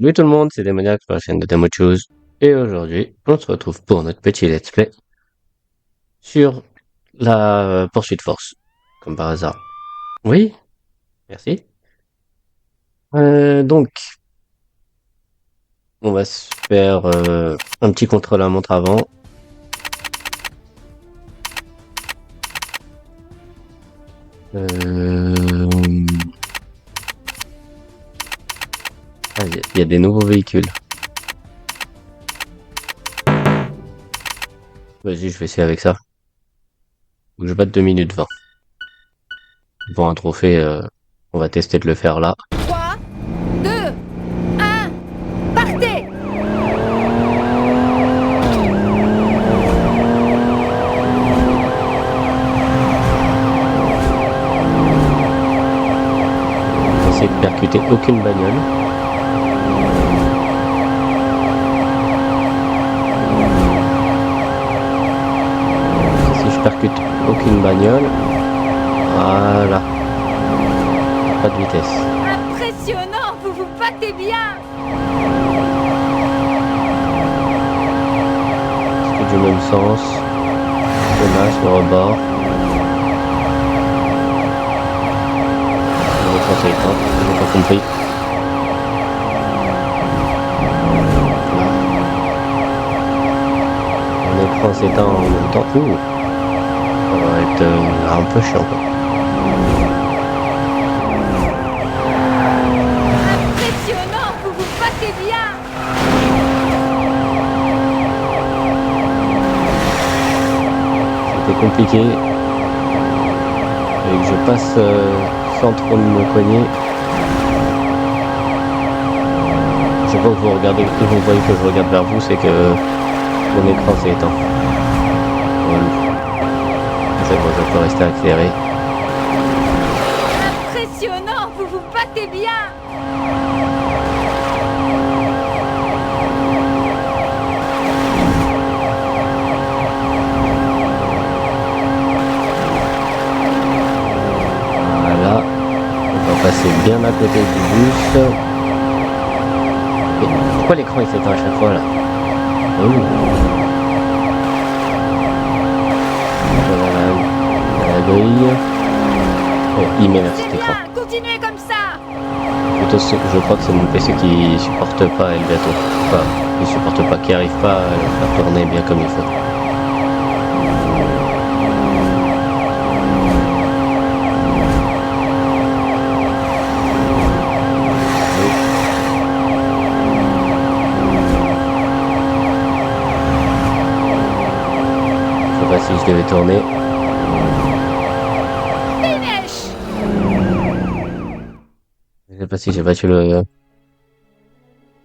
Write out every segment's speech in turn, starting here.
Salut tout le monde, c'est Démoniaque sur la chaîne de Demo Choose. Et aujourd'hui, on se retrouve pour notre petit let's play sur la poursuite force, comme par hasard. Oui, merci. Donc, on va se faire un petit contrôle à montre avant. Il y a des nouveaux véhicules. Vas-y, je vais essayer avec ça. Faut que je batte 2 minutes 20. Bon, un trophée, on va tester de le faire là. 3, 2, 1, partez! On va essayer de percuter aucune bagnole. Si je percute aucune bagnole, voilà. Pas de vitesse. Impressionnant, vous vous battez bien! C'est du même sens. Dommage, le rebord. Le écran s'éteint, j'ai pas compris. Mon écran s'éteint en même temps. Ouh. Ça va être un peu chiant quoi. Impressionnant, vous vous battez bien! C'était compliqué. Et que je passe sans trop me cogner. Je vois que vous regardez, que vous voyez que je regarde vers vous, c'est que mon écran s'est éteint. Voilà. C'est bon, je peux rester accéléré. Impressionnant, vous vous battez bien! Voilà. On va passer bien à côté du bus. Et pourquoi l'écran il s'éteint à chaque fois là? Oh. Voilà la grille. Il m'énerve C'est cet écran. bien, continuez comme ça! Plutôt, je crois que c'est mon PC qui supporte pas Elgato. Enfin, il supporte pas, qui arrive pas à le faire tourner bien comme il faut. Je sais pas si je devais tourner. Finish! Je sais pas si j'ai battu le...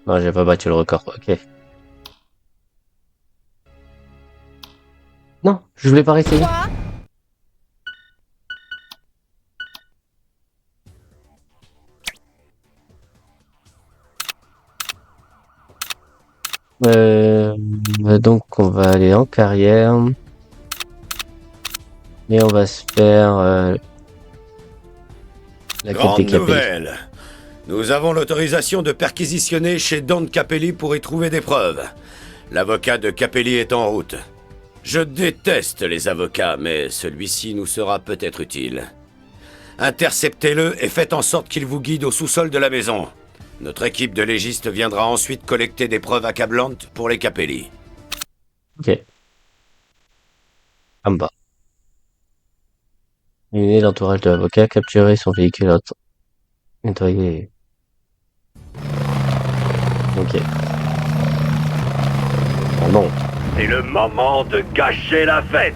Non, j'ai pas battu le record. Ok. Non, je voulais pas réessayer. 3, Euh, donc on va aller en carrière. Et on va se faire la quête Grande des Capelli. nouvelle. Nous avons l'autorisation de perquisitionner chez Don Capelli pour y trouver des preuves. L'avocat de Capelli est en route. Je déteste les avocats, mais celui-ci nous sera peut-être utile. Interceptez-le et faites en sorte qu'il vous guide au sous-sol de la maison. Notre équipe de légistes viendra ensuite collecter des preuves accablantes pour les Capelli. Ok. En bas. Éliminer l'entourage de l'avocat, capturer son véhicule auto. Nettoyer. Ok. Oh non. C'est le moment de gâcher la fête.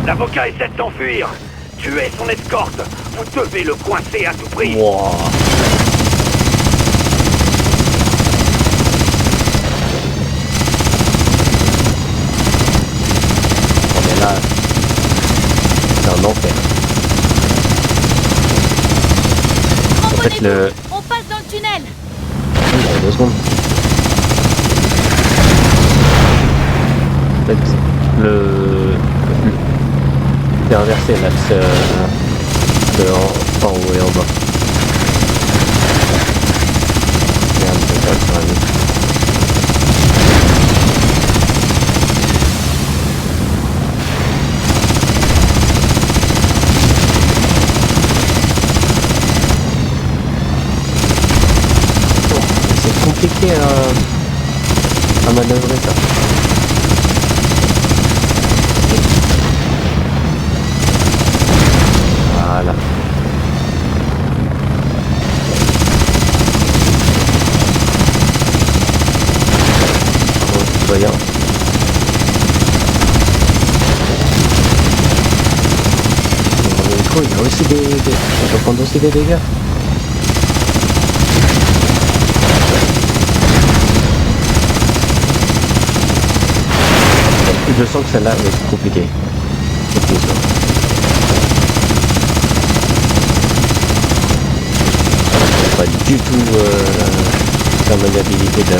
L'avocat essaie de s'enfuir. Tuez son escorte. Vous devez le coincer à tout prix. Wow. Oh mais là, c'est un enfer. En fait, le... On passe dans le tunnel! Il y a 2 secondes. En fait, c'est inversé l'axe de en haut et en bas. Merde, compliqué à manœuvrer ça. Voilà. Bon, voyons. Mon micro, il a aussi il va prendre aussi des dégâts. Je sens que celle-là va être compliquée. Cette mission. Pas du tout la maniabilité de...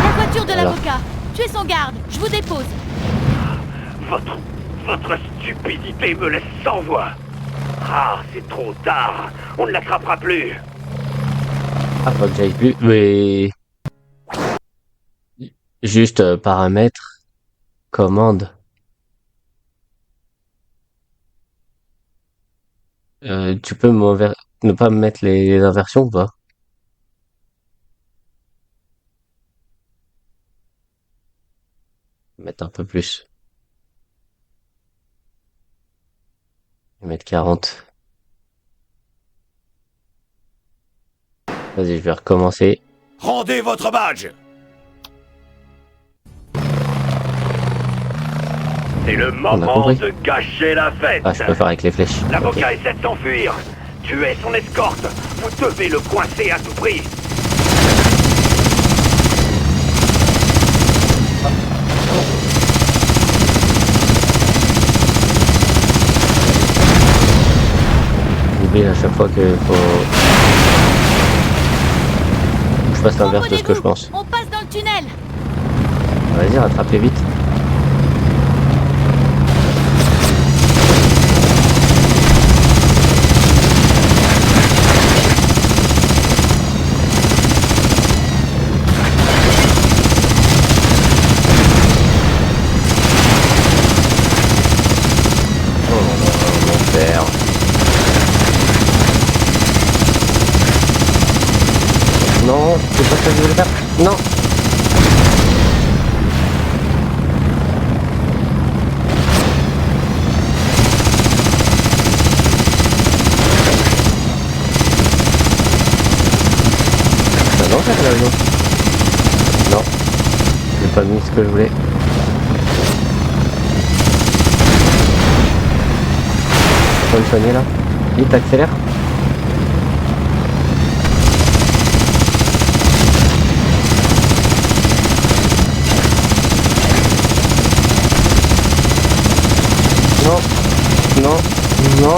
La voiture de Alors. l'avocat. Tuez son garde. Je vous dépose. Votre stupidité me laisse sans voix. Ah, c'est trop tard. On ne l'attrapera plus. Ah, faut que j'aille plus. Mais... Juste paramètres, commande. Tu peux ne pas me mettre les inversions ou pas? Mettre un peu plus. Mettre 40. Vas-y, je vais recommencer. Rendez votre badge! C'est le moment compris. de gâcher la fête. Ah, je peux faire avec les flèches. L'avocat Ok. essaie de s'enfuir. Tuez son escorte. Vous devez le coincer à tout prix. J'oublie à chaque fois que faut... Je fasse l'inverse de ce que je pense. On passe dans le tunnel. Vas-y, rattrape-les vite. Oh, mon père. Non, c'est pas ça que je voulais faire. Non. Ça non, ça l'avion. Non. J'ai pas mis ce que je voulais. Faut me soigner là. Vite, accélère. Non, non, non.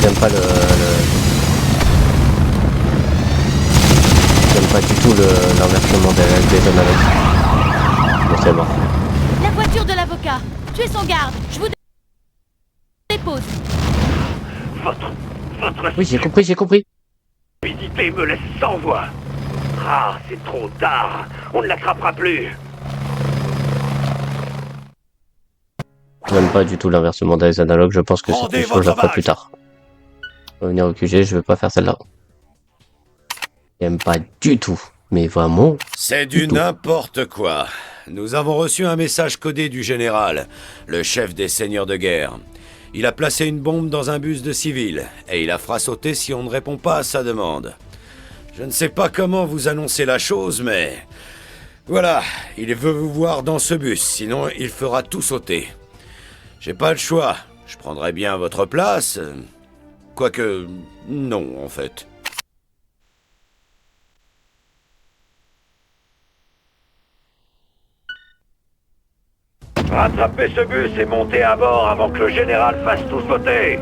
J'aime pas J'aime pas du tout l'inversement des analogues. Bon, c'est mort. La voiture de l'avocat. Tuez son garde. Je vous dépose. Votre Oui, j'ai compris. stupidité me laisse sans voix. Ah, c'est trop tard. On ne l'attrapera plus. J'aime pas du tout l'inversement des analogues, je pense que cette Rendez mission je la votre ferai plus badge. tard. Revenir au QG, je vais pas faire celle-là. J'aime pas du tout, mais vraiment. C'est Du du tout. n'importe quoi. Nous avons reçu un message codé du général, le chef des seigneurs de guerre. Il a placé une bombe dans un bus de civils, et il la fera sauter si on ne répond pas à sa demande. Je ne sais pas comment vous annoncer la chose, mais... Voilà, il veut vous voir dans ce bus, sinon il fera tout sauter. J'ai pas le choix, je prendrai bien votre place... Quoique... non, en fait. Rattrapez ce bus et montez à bord avant que le général fasse tout sauter.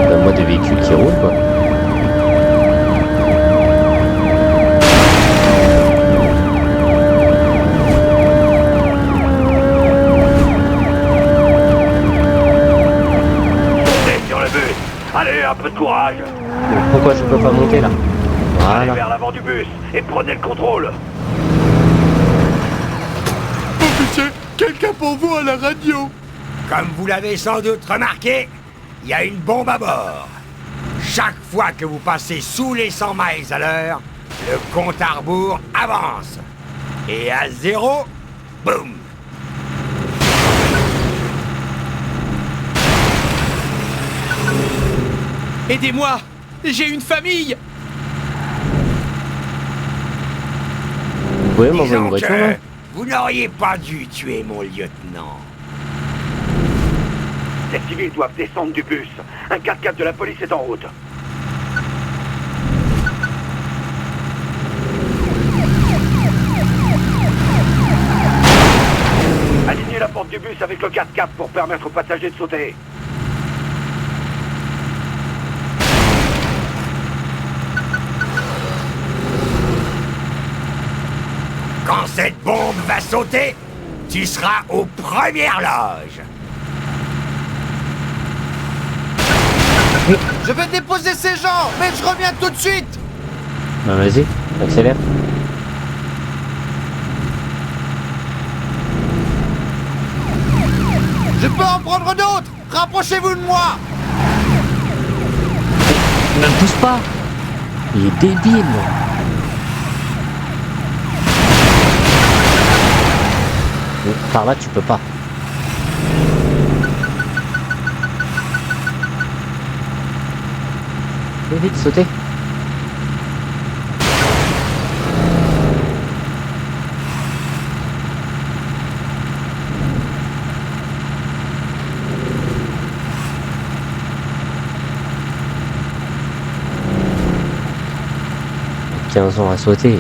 Donne-moi des véhicules qui roulent, quoi. Montez sur le bus. Allez, un peu de courage. Donc, pourquoi je peux pas monter là? Allez Voilà. vers l'avant du bus et prenez le contrôle. Officier, quelqu'un pour vous à la radio. Comme vous l'avez sans doute remarqué, il y a une bombe à bord. Chaque fois que vous passez sous les 100 miles à l'heure, le compte à rebours avance. Et à 0, boum! Aidez-moi! J'ai une famille! Vous pouvez m'envoyer Disons une voiture, que là? vous n'auriez pas dû tuer mon lieutenant. Les civils doivent descendre du bus. Un 4x4 de la police est en route. Alignez la porte du bus avec le 4x4 pour permettre aux passagers de sauter. Quand cette bombe va sauter, tu seras aux premières loges. Je vais déposer ces gens, mais je reviens tout de suite! Bah vas-y, accélère. Je peux en prendre d'autres! Rapprochez-vous de moi! Ne me pousse pas! Il est débile! Par là, tu peux pas. Fais vite, sauter. « 15 ans à sauter. »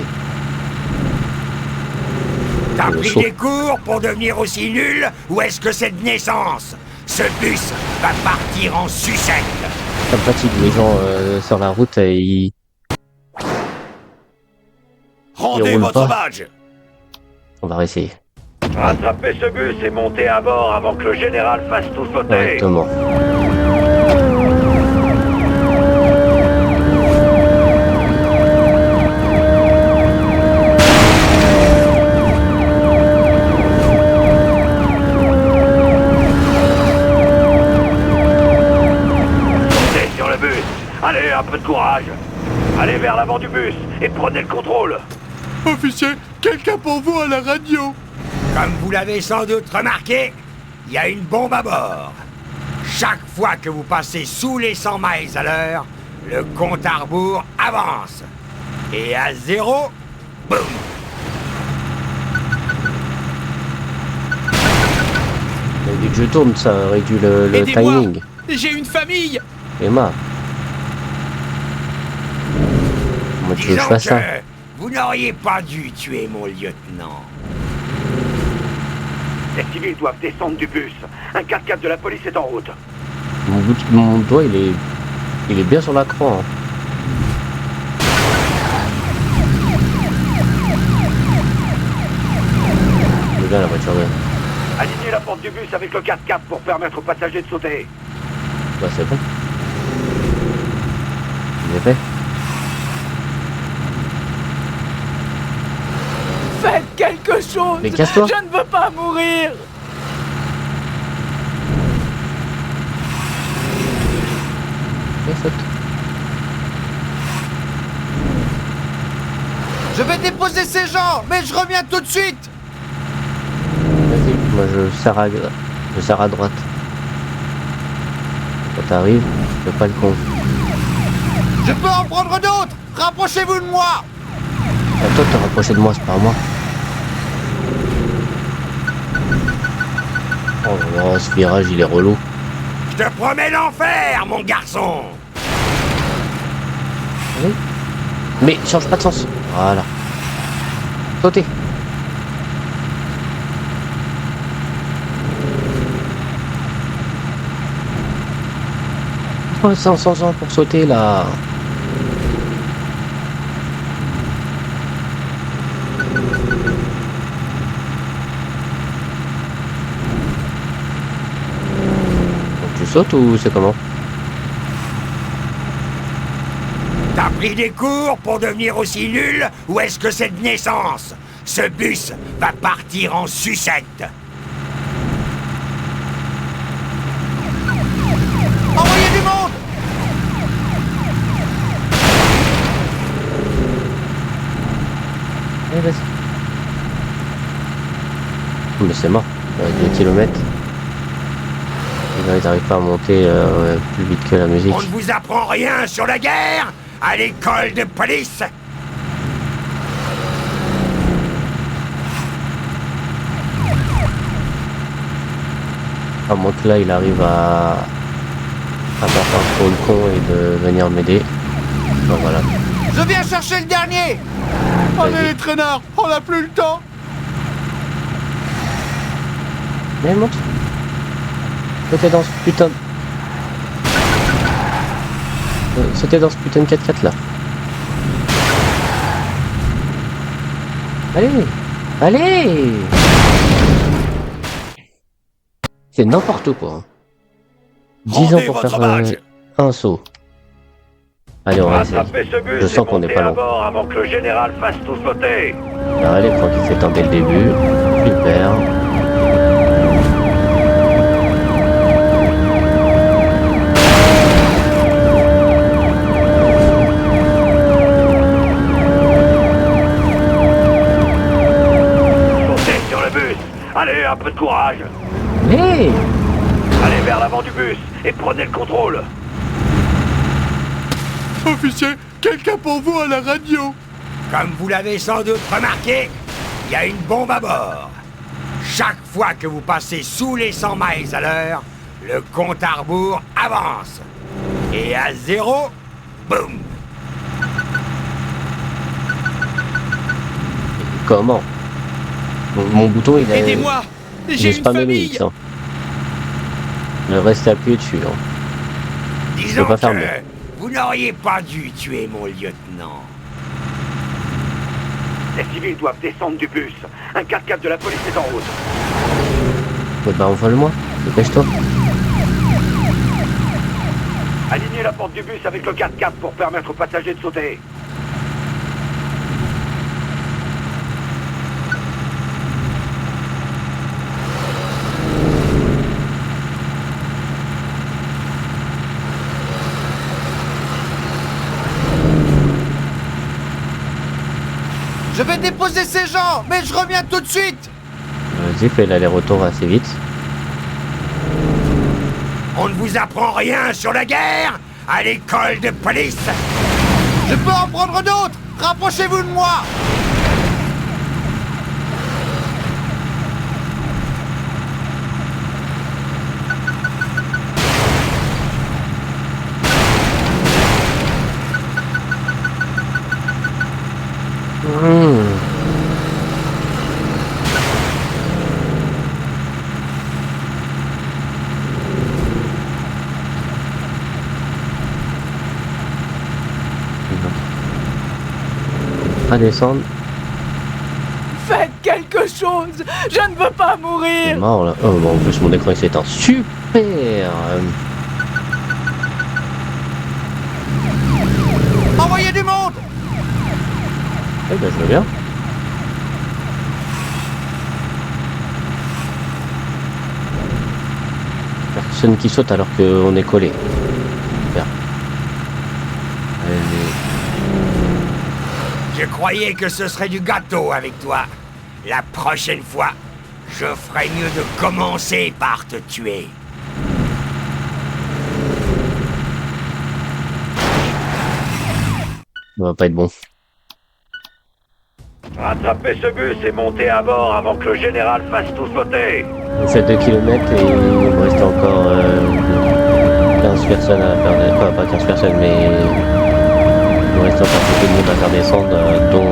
T'as Le pris saut. des cours pour devenir aussi nul ou est-ce que c'est de naissance? Ce bus va partir en sucette. Ça me fatigue, les gens sur la route, ils Rendez roule votre pas. badge. On va réessayer. Rattrapez ce bus et montez à bord avant que le général fasse tout sauter. Correctement. Montez sur le bus. Allez, un peu de courage. Allez vers l'avant du bus et prenez le contrôle. Officier, quelqu'un pour vous à la radio! Comme vous l'avez sans doute remarqué, il y a une bombe à bord. Chaque fois que vous passez sous les 100 miles à l'heure, le compte à rebours avance. Et à 0, boum! Mais dès que je tourne, ça réduit le Aidez-moi! timing. J'ai une famille! Emma. Comment tu veux que je Disons fasse ça? que vous n'auriez pas dû tuer mon lieutenant. Les civils doivent descendre du bus. Un 4x4 de la police est en route. Mon doigt, il est bien sur la croix. Hein. Il est bien la voiture de... Alignez la porte du bus avec le 4x4 pour permettre aux passagers de sauter. Bah c'est bon. Il est fait. Faites quelque chose! Mais casse-toi. Je ne veux pas mourir! Ouais, saute. Je vais déposer ces gens, mais je reviens tout de suite! Vas-y, moi je serre à droite. Quand t'arrives, fais pas le con. Je peux en prendre d'autres! Rapprochez-vous de moi! Ah, toi t'es rapproché de moi, c'est pas à moi. Oh là là, ce virage il est relou. Je te promets l'enfer, mon garçon! Oui. Mais change pas de sens. Voilà. Sautez. Oh, 500 ans pour sauter là. Donc tu sautes ou c'est comment? T'as pris des cours pour devenir aussi nul ou est-ce que c'est de naissance? Ce bus va partir en sucette. Envoyez Allez, vas-y. Oh, mais c'est mort. 2 kilomètres. Ils n'arrivent pas à monter plus vite que la musique. On ne vous apprend rien sur la guerre à l'école de police. À moins que là, il arrive à pas faire trop le con et de venir m'aider. Bon, voilà. Je viens chercher le dernier. Vas-y. Allez les traînards, on n'a plus le temps. Mais monte. C'était dans ce putain de... C'était dans ce putain de 4x4 là. Allez. Allez. C'est n'importe quoi. Hein. 10 ans Rendez pour votre faire badge. un saut. Allez, on va essayer. Rattrapez ce bus Je et sens qu'on n'est montez pas à long. bord avant que le général fasse tout sauter. Allez, prends qui s'étend dès le début. Super. Montez sur le bus. Allez, un peu de courage. Hey. Allez vers l'avant du bus et prenez le contrôle. Officier, quelqu'un pour vous à la radio. Comme vous l'avez sans doute remarqué, il y a une bombe à bord. Chaque fois que vous passez sous les 100 miles à l'heure, le compte à rebours avance. Et à 0, boum. Comment? Mon bouton il a... Aidez-moi, il j'ai est une spammé le famille. X. Hein. Le reste appuyé dessus. Hein. Disons pas faire que mieux. vous n'auriez pas dû tuer mon lieutenant. Les civils doivent descendre du bus. Un 4x4 de la police est en route. Bah envole-moi. Dépêche-toi. Alignez la porte du bus avec le 4x4 pour permettre aux passagers de sauter. Je vais déposer ces gens, mais je reviens tout de suite. Vas-y, fais l'aller-retour assez vite. On ne vous apprend rien sur la guerre à l'école de police. Je peux en prendre d'autres. Rapprochez-vous de moi. Mmh. À descendre. Faites quelque chose. Je ne veux pas C'est mourir. mort là. Oh, bon, en plus mon écran il s'éteint. Super. Envoyez du monde. Eh ben je veux bien. Personne qui saute alors qu'on est collé. Super. Allez. Je croyais que ce serait du gâteau avec toi. La prochaine fois, je ferais mieux de commencer par te tuer. Ça va pas être bon. Rattrapez ce bus et montez à bord avant que le général fasse tout sauter. On fait 2 km et il me reste encore 15 personnes à faire. Enfin, pas 15 personnes, mais il me reste encore beaucoup de monde à faire descendre, dont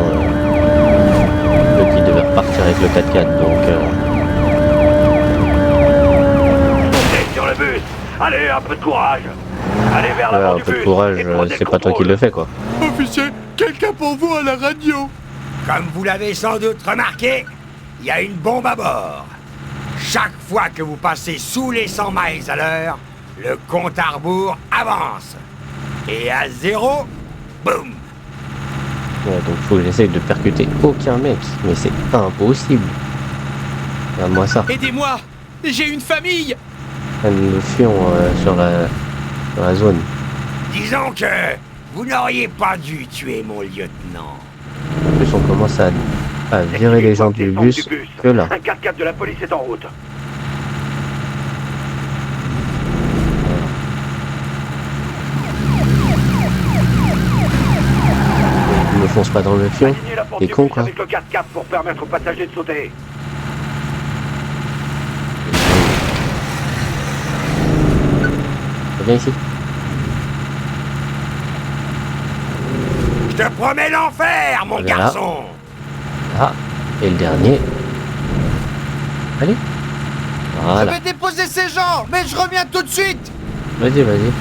le qui devait repartir avec le 4x4. Donc, Montez sur le bus. Allez, un peu de courage. Allez vers ouais, l'avant un du peu bus. de courage, et prenez c'est le pas toi qui contrôle. le fais quoi. Officier, quelqu'un pour vous à la radio. Comme vous l'avez sans doute remarqué, il y a une bombe à bord. Chaque fois que vous passez sous les 100 miles à l'heure, le compte à rebours avance. Et à 0, boum. Ouais, donc faut que j'essaye de percuter aucun mec, mais c'est impossible. Regarde-moi ça. Aidez-moi. J'ai une famille. Nous fions sur la zone. Disons que vous n'auriez pas dû tuer mon lieutenant. En plus, on commence à Ah, virer les gens du bus que là. Un 4x4 de la police est en route. Il ne fonce pas dans le fion. Alignez la porte T'es du con bus quoi. avec le 4x4 pour permettre aux passagers de sauter. Viens ici. Je te promets l'enfer, mon Voilà. garçon. Ah, et le dernier. Allez. Je Voilà. vais déposer ces gens, mais je reviens tout de suite. Vas-y, vas-y.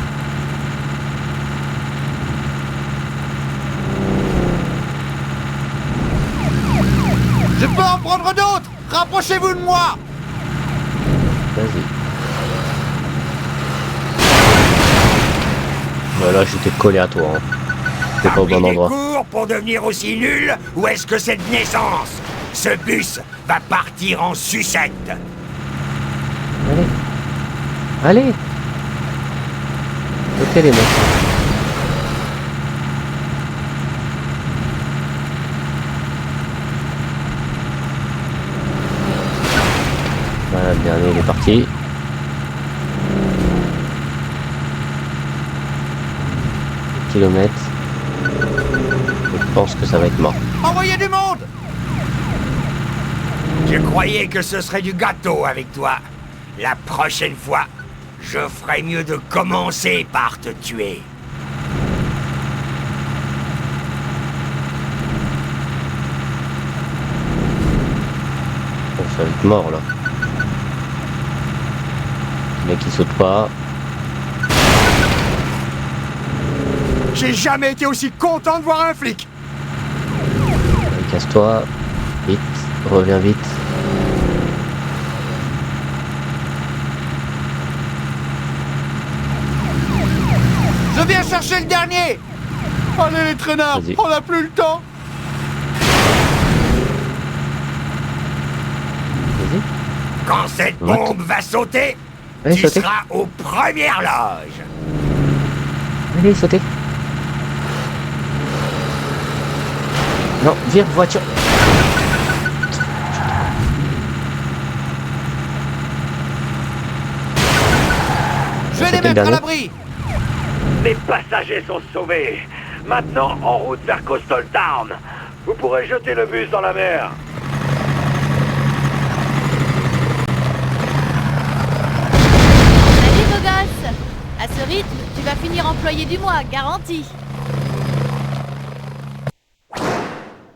Je peux en prendre d'autres. Rapprochez-vous de moi. Vas-y. Voilà, j'étais collé à toi. Hein. T'es T'as pas au pris bon des endroit. cours pour devenir aussi nul, ou est-ce que c'est de naissance? Ce bus va partir en sucette. Allez. Allez. Ok les mecs. Voilà, le dernier il est parti. Kilomètres. Je pense que ça va être mort. Envoyez du monde. Je croyais que ce serait du gâteau avec toi. La prochaine fois, je ferais mieux de commencer par te tuer. Bon, ça va être mort là. Le mec il saute pas. J'ai jamais été aussi content de voir un flic. Allez, casse-toi. Vite. Reviens vite. Je viens chercher le dernier. Allez les traînards, Vas-y. on n'a plus le temps. Vas-y. Quand cette Va bombe va sauter, Allez, tu sautez. seras aux premières loges. Allez, sautez. Non, vire voiture. Je vais C'était les le mettre à dernier. l'abri. Les passagers sont sauvés. Maintenant, en route vers Coastal Town. Vous pourrez jeter le bus dans la mer. Allez, beau gosse. À ce rythme, tu vas finir employé du mois, garanti.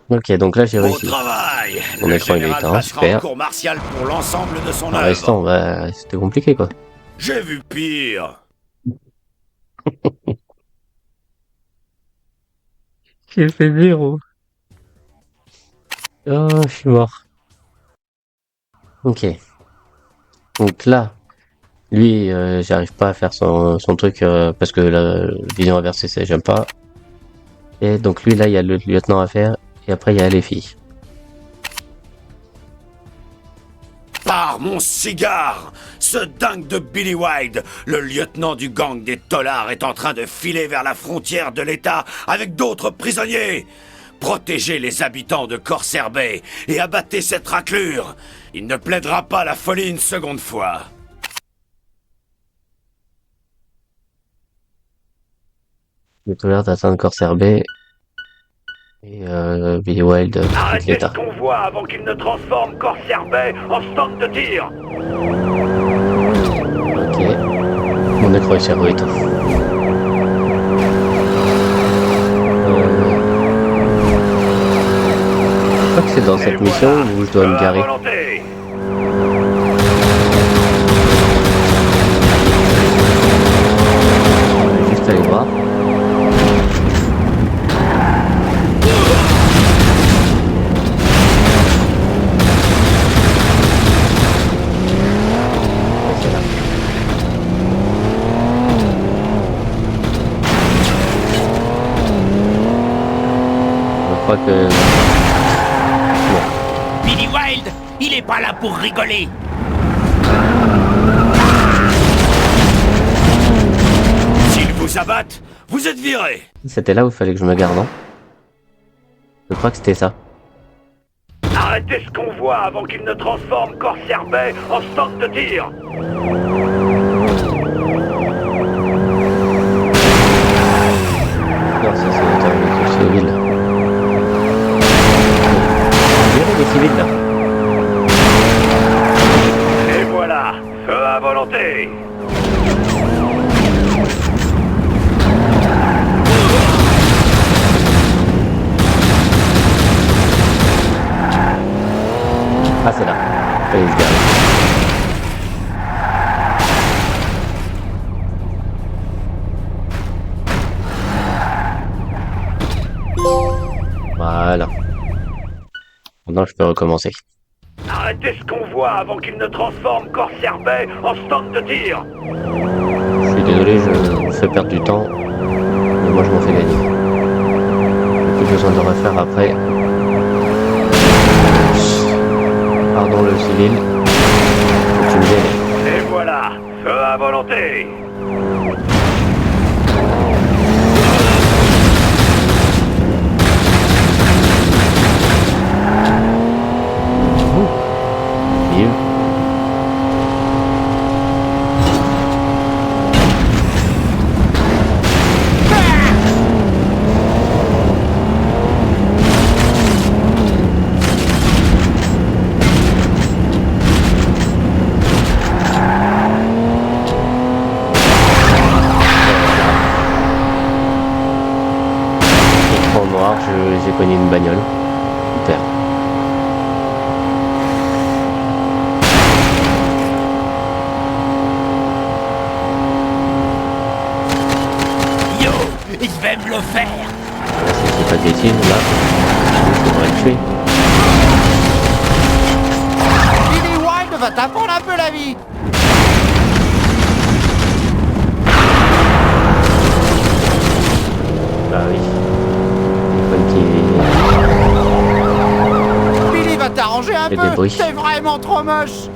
Ok, donc là j'ai Bon réussi. travail. Mon Le écran, il est général éteint, passera super. en cour martiale pour l'ensemble de son En œuvre. restant, bah, c'était compliqué quoi. J'ai vu pire. J'ai fait 0. Oh, je suis mort. Ok. Donc là, lui, j'arrive pas à faire son truc parce que la vision inversée, c'est j'aime pas. Et donc lui, là, il y a le lieutenant à faire. Et après, il y a les filles. Par mon cigare! Ce dingue de Billy Wilde, le lieutenant du gang des tolards, est en train de filer vers la frontière de l'État avec d'autres prisonniers! Protégez les habitants de Corsair Bay et abattez cette raclure! Il ne plaidera pas la folie une seconde fois! Le tolère d'atteindre Corsair Bay. Et Billy Wilde quitte Arrêtez l'État. ce convoi avant qu'il ne transforme Corsair Bay en stand de tir. Ok. Mon écran est serré. Je crois que c'est dans cette mission où je dois me garer. Volonté. Je vais juste aller voir. C'est là. Je crois que... Billy Wilde, il est pas là pour rigoler. S'ils vous abattent, vous êtes virés! C'était là où il fallait que je me garde, non? Je crois que c'était ça. Arrêtez ce convoi avant qu'il ne transforme Corsair Bay en stand de tir. Non, ça c'est un véhicule civil. Virez les civils là. Et voilà, feu à volonté. Ah, c'est là. Allez, se garer. Voilà. Maintenant, je peux recommencer. Arrêtez ce convoi avant qu'il ne transforme Corsair Bay en stand de tir. Je suis désolé, je vous fais perdre du temps. Mais moi, je m'en fais gagner. J'ai plus besoin de refaire après. Pardon, le civil. Faut que tu me gênes. Et voilà, feu à volonté. Vive. Écran noir, j'ai cogné une bagnole. Super. Yo, il va me le faire. Là, si je dis pas de bêtises, là, il faudrait le tuer. Billy Wilde va t'apprendre un peu la vie. Bah oui. Comme qui... Billy va t'arranger un Et des peu. bruits. T'es vraiment trop moche.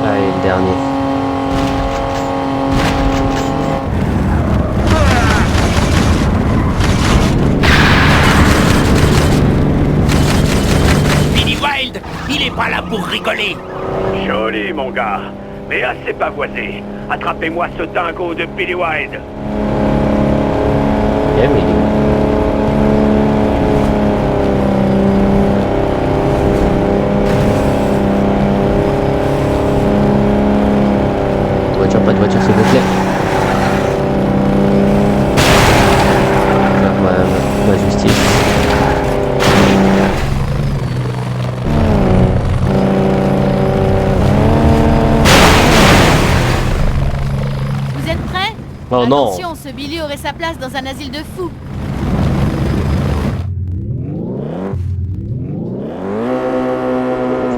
Ah, et le dernier. Billy Wilde, il est pas là pour rigoler. Joli, mon gars. Mais assez pavoisé. Attrapez-moi ce dingo de Billy Wilde. Ok, mais il est où? Pas de voiture, s'il vous plaît. Faire ma justice. Vous êtes prêts? Oh non! Attention, ce Billy aurait sa place dans un asile de fous.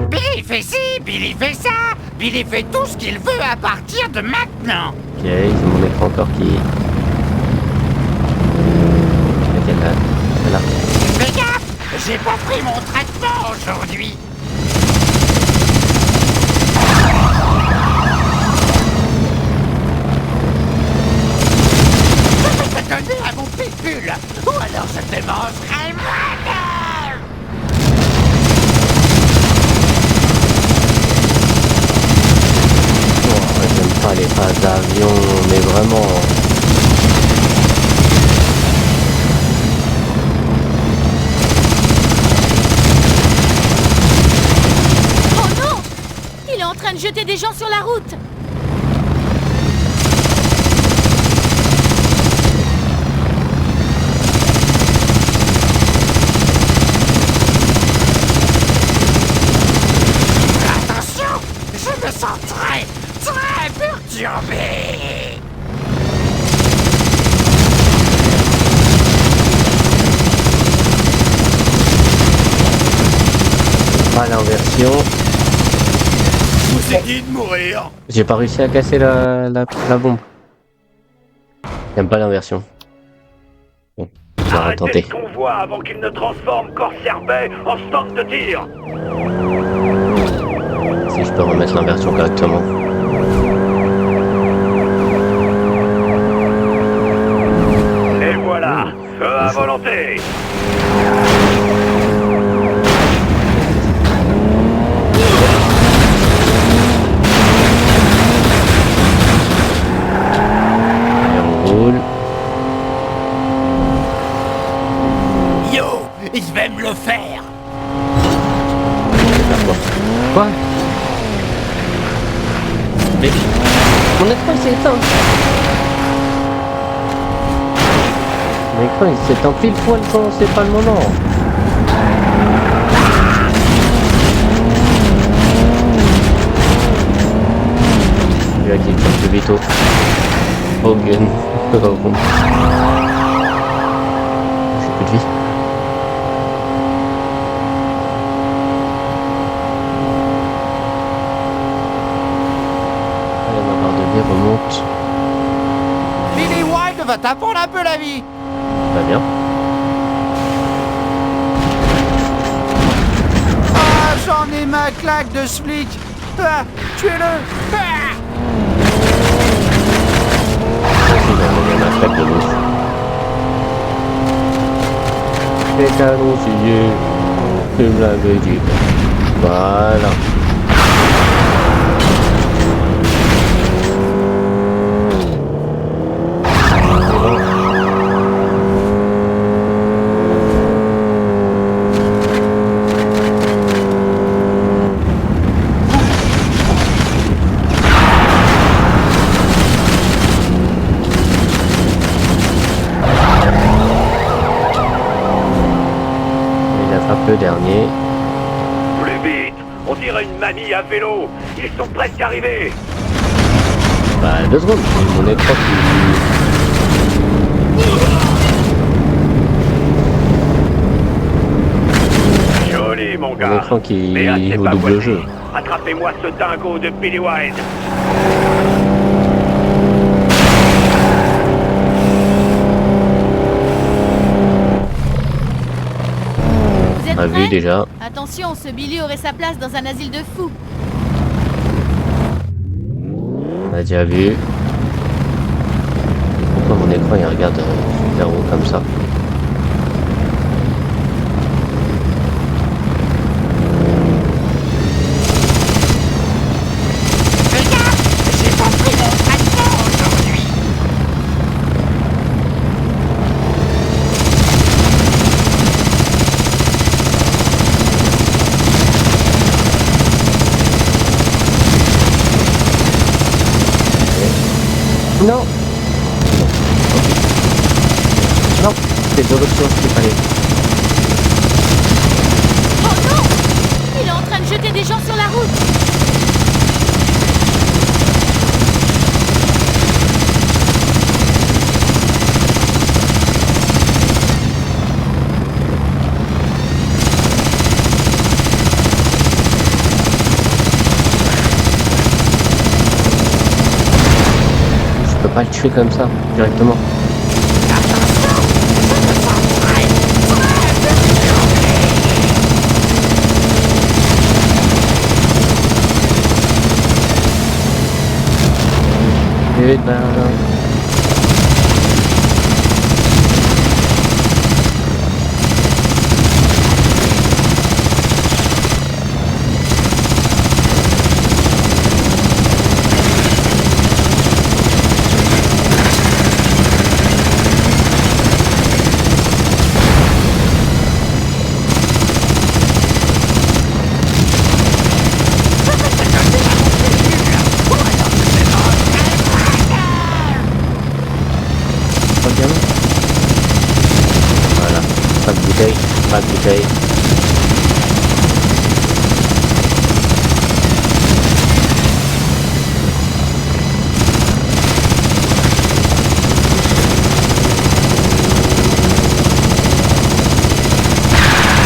Billy fait ci, Billy fait ça. Billy fait tout ce qu'il veut à partir de maintenant. Ok, c'est mon écran encore qui... Ok, là. Fais gaffe, j'ai pas pris mon traitement aujourd'hui. Je vais te donner à mon pitbull, ou alors je te mangerai moi-même. Oh, j'aime pas les phases d'avion, mais vraiment... Oh non! Il est en train de jeter des gens sur la route! Attention, je me sens très perturbé. Pas l'inversion. Je vous ai dit de mourir. J'ai pas réussi à casser la bombe. J'aime pas l'inversion. Bon, je vais Arrêtez retenter. ce convoi avant qu'il ne transforme Corsair Bay en stand de tir. Si si je peux remettre l'inversion correctement. Et voilà, feu à volonté. Et on roule. Yo, je vais me le faire. Quoi? Mais mon écran il s'est éteint. Mon écran il s'éteint pile poil quand c'est pas le moment. Celui-là qui est plus vite. Oh gun. J'ai plus de vie. Allez, ma barre de vie remonte. Billy White va t'apprendre un peu la vie. Pas bien. Ah, j'en ai ma claque de flic. Ah, tuez-le. Ah. Il a ma claque de l'eau. C'est canon, tu me l'avais dit. Voilà. Il attrape le dernier. Plus vite, on dirait une mamie à vélo. Ils sont presque arrivés. Bah 2 secondes, mon écran Joli, mon mon gars. écran qui Mais assez au pas double voici. jeu. Attrapez-moi ce dingo de Billy White. Vous êtes On a vu prêts? déjà. Attention, ce Billy aurait sa place dans un asile de fous. On a déjà vu. Pourquoi mon écran il regarde super haut comme ça? Les gars, j'ai pas pris mon traitement aujourd'hui. Non. Non, c'est de l'autre chose qu'il fallait. Oh non! Il est en train de jeter des gens sur la route. Je peux pas le tuer comme ça, directement. Et ben... Regarde. Voilà. Pas de bouteille, pas de bouteille.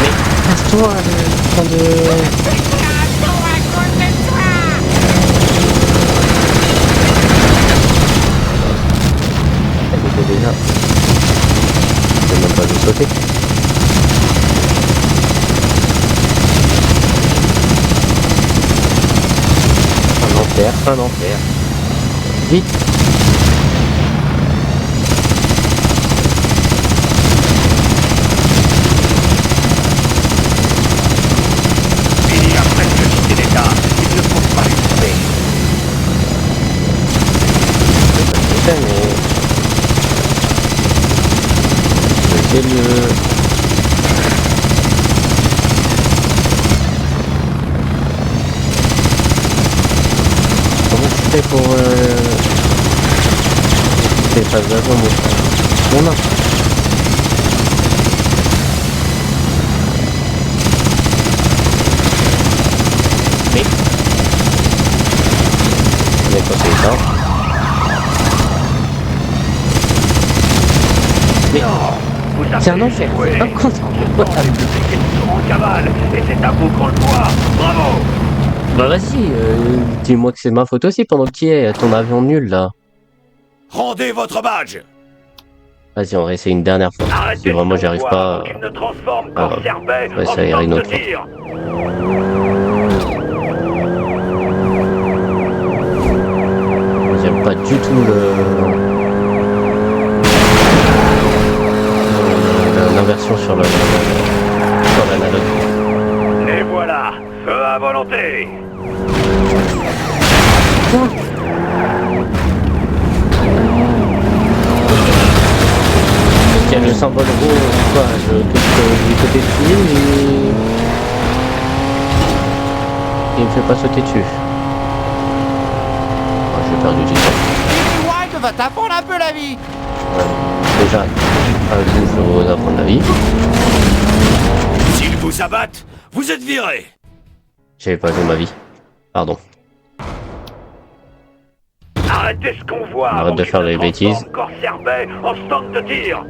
Mais casse-toi, le train de... Elle était déjà. Je même pas de sauter. Un enfer. Vite. Il a presque quitté l'état. Il ne faut pas lui couper. Putain, mais... C'est mieux. Comment tu fais pour... C'est pas d'avant, mon nom. Oui. Mais quand c'est ça... Mais... C'est un enfer, c'est un compte. En cavale, et c'est à vous qu'on le voit. Bravo. Bah vas-y, dis-moi que c'est ma faute aussi pendant que tu y es, ton avion nul là. Rendez votre badge. Vas-y, on réessaye une dernière fois. Si vraiment j'y arrive pas... Il ne transforme Ah, qu'en Cerbais ouais, ça en ira une stand autre de fois. tir. J'aime pas du tout l'inversion sur l'analogue. Et voilà, feu à volonté. Il y a le symbole rouge, quoi, je touche du côté dessus et... Il me fait pas sauter dessus. Oh, j'ai perdu du temps. Billy Wilde va t'apprendre un peu la vie. Ouais. Déjà, à vous, je vais vous apprendre la vie. S'ils vous abattent, vous êtes virés. J'avais pas vu ma vie. Pardon. Arrêtez ce qu'on voit. Arrête avant de qu'il faire ne les transforme bêtises. Corps Cerbais en stand de tir.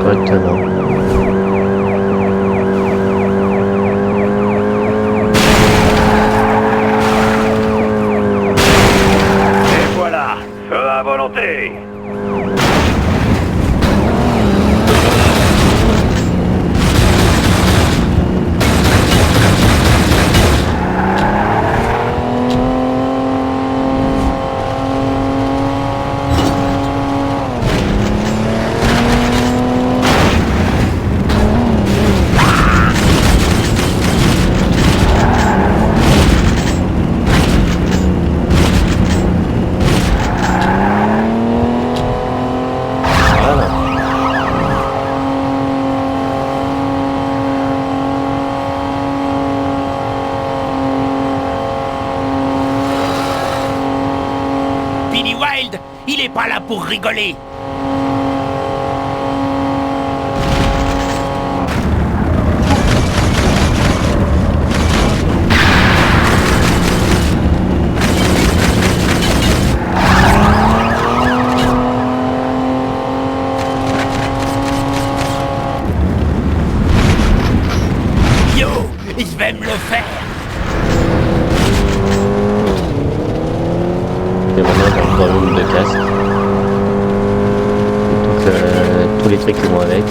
Correctement. Et voilà, feu à volonté. Voilà. Billy Wilde, il est pas là pour rigoler. Yo, je vais me le faire. Et maintenant j'ai un volume de casque. Donc tous les trucs qui vont avec.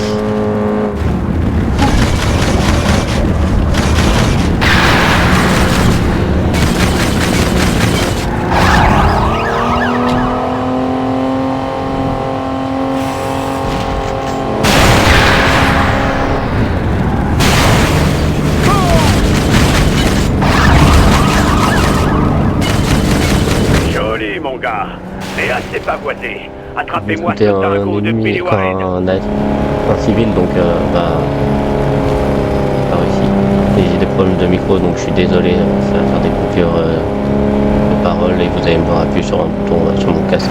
Joli, mon gars. Mais assez pavoisé. Attrapez-moi ce C'était un dingo de ennemi, Billy enfin, Wilde. un civil, donc bah, pas réussi. Et j'ai des problèmes de micro, donc je suis désolé, ça va faire des coupures de parole et vous allez me voir appuyer sur un bouton sur mon casque.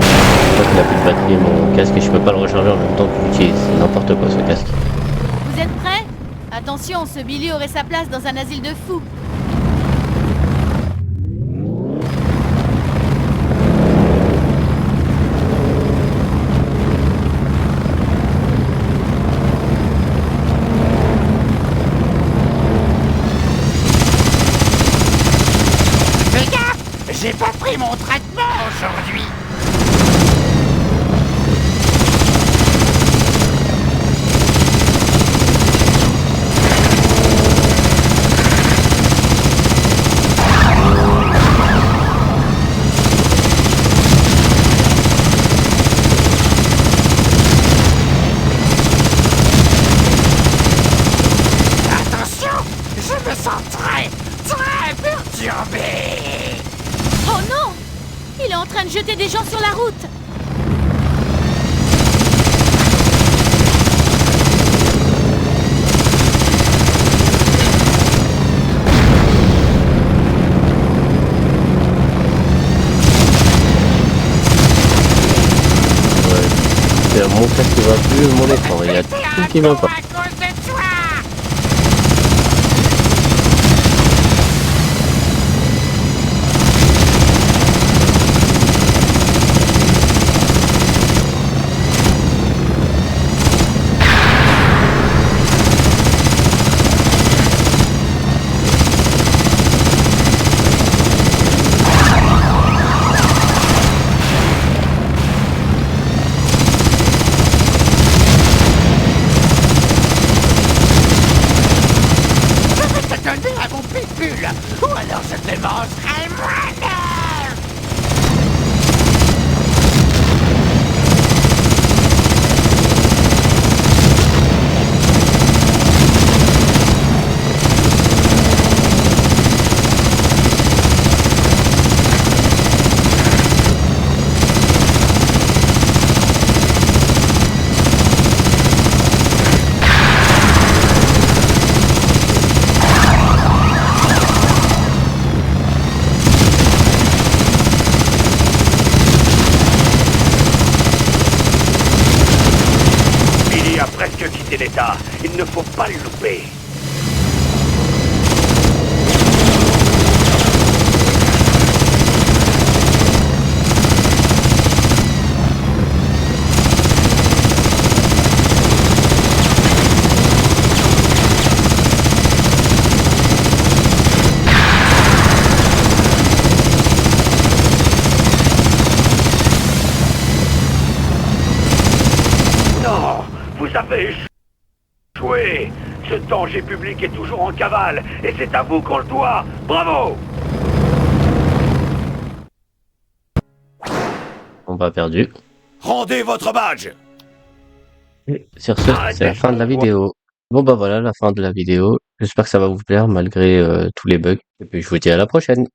Je crois qu'il n'a plus de batterie mon casque et je peux pas le recharger en même temps que j'utilise. C'est n'importe quoi ce casque. Vous êtes prêts? Attention, ce Billy aurait sa place dans un asile de fous. Fais gaffe, j'ai pas pris mon traitement aujourd'hui. jeter des gens sur la route. C'est mon casque qui va plus, mon écran, il y a tout qui va pas. Donner à mon pitbull, ou alors je te mangerai moi-même. Presque quitté l'État. Il ne faut pas le louper. Non, vous avez échoué. Ce danger public est toujours en cavale, et c'est à vous qu'on le doit. Bravo! On va perdu. Rendez votre badge! Et sur ce, c'est la fin de la vidéo. Bon bah voilà, la fin de la vidéo. J'espère que ça va vous plaire malgré tous les bugs. Et puis je vous dis à la prochaine.